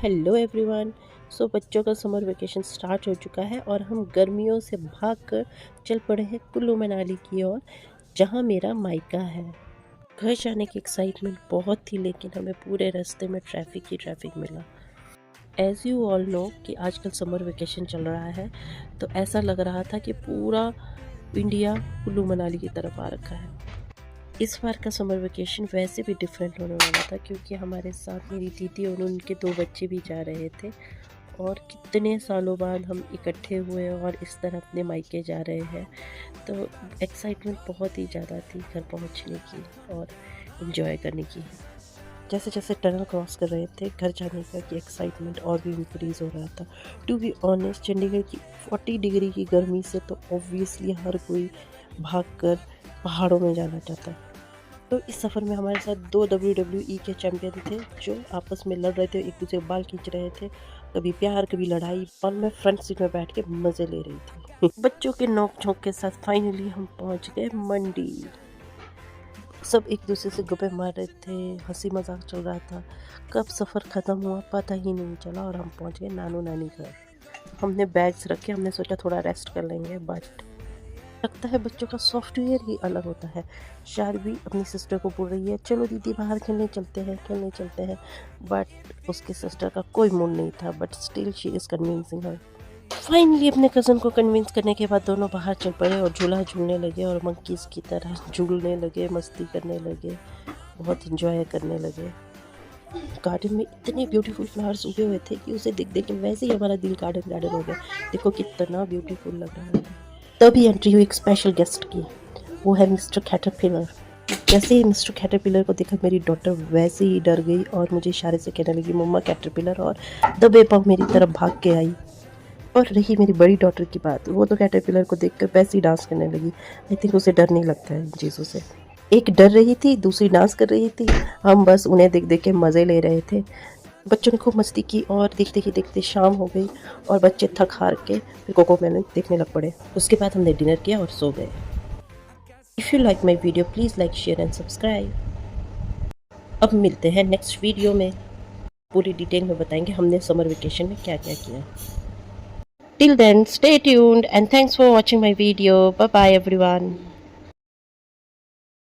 Hello everyone. बच्चों का summer vacation start हो चुका है और हम गर्मियों से भागकर चल पड़े हैं कुल्लू मनाली की ओर, जहां मेरा मायका है। घर जाने की एक्साइटमेंट बहुत थी, लेकिन हमें पूरे रास्ते में ट्रैफिक मिला। एज यू ऑल नो कि आजकल समर वेकेशन चल रहा है, तो ऐसा लग रहा था कि पूरा इंडिया कुल्लू मनाली की तरफ आ रखा है। इस बार का समर वेकेशन वैसे भी डिफरेंट होने वाला था, क्योंकि हमारे साथ मेरी दीदी और उनके 2 बच्चे भी जा रहे थे। और कितने सालों बाद हम इकट्ठे हुए और इस तरह अपने मायके जा रहे हैं, तो एक्साइटमेंट बहुत ही ज़्यादा थी घर पहुंचने की और इन्जॉय करने की। जैसे जैसे टनल क्रॉस कर रहे थे, घर जाने का की एक्साइटमेंट और भी इंक्रीज़ हो रहा था। टू बी ऑनेस्ट, चंडीगढ़ की 40 डिग्री की गर्मी से तो ऑब्वियसली हर कोई भागकर पहाड़ों में जाना चाहता है। तो इस सफ़र में हमारे साथ 2 WWE के चैम्पियन थे, जो आपस में लड़ रहे थे, एक दूसरे के बाल खींच रहे थे, कभी प्यार कभी लड़ाई। और मैं फ्रंट सीट में बैठ के मज़े ले रही थी। बच्चों के नोक झोंक के साथ फाइनली हम पहुंच गए मंडी। सब एक दूसरे से गप्पे मार रहे थे, हंसी मजाक चल रहा था। कब सफ़र ख़त्म हुआ पता ही नहीं चला और हम पहुंच गए नानू नानी घर। हमने बैग्स रखे, हमने सोचा थोड़ा रेस्ट कर लेंगे, बट लगता है बच्चों का सॉफ्टवेयर ही अलग होता है। शारवी अपनी सिस्टर को बोल रही है, चलो दीदी बाहर खेलने चलते हैं, बट उसके सिस्टर का कोई मूड नहीं था, but still she is convincing her. Finally अपने कज़न को कन्विंस करने के बाद दोनों बाहर चल पड़े और झूला झूलने लगे और मंकीज़ की तरह झूलने लगे, मस्ती करने लगे, बहुत इंजॉय करने लगे। गार्डन में इतने ब्यूटीफुल फ्लावर्स उगे हुए थे कि उसे देख देख के वैसे ही हमारा दिल गार्डन गार्डन हो गया। देखो कितना ब्यूटीफुल लग रहा है। तभी एंट्री हुई एक स्पेशल गेस्ट की, वो है मिस्टर कैटरपिलर। जैसे ही मिस्टर कैटरपिलर को देखा, मेरी डॉटर वैसे ही डर गई और मुझे इशारे से कहने लगी मम्मा कैटरपिलर, और दबे पाँव मेरी तरफ भाग के आई। और रही मेरी बड़ी डॉटर की बात, वो तो कैटरपिलर को देखकर वैसे ही डांस करने लगी। आई थिंक उसे डर नहीं लगता है इन चीज़ों से। एक डर रही थी, दूसरी डांस कर रही थी। हम बस उन्हें देख देख के मज़े ले रहे थे। बच्चों ने खूब मस्ती की और देखते ही देखते शाम हो गई और बच्चे थक हार के फिर कोको मेलन देखने लग पड़े। उसके बाद हमने डिनर किया और सो गए। If you like my video please like share and subscribe. अब मिलते हैं नेक्स्ट वीडियो में, पूरी डिटेल में बताएंगे हमने समर वेकेशन में क्या क्या किया। Till then stay tuned and thanks for watching my video. Bye bye everyone.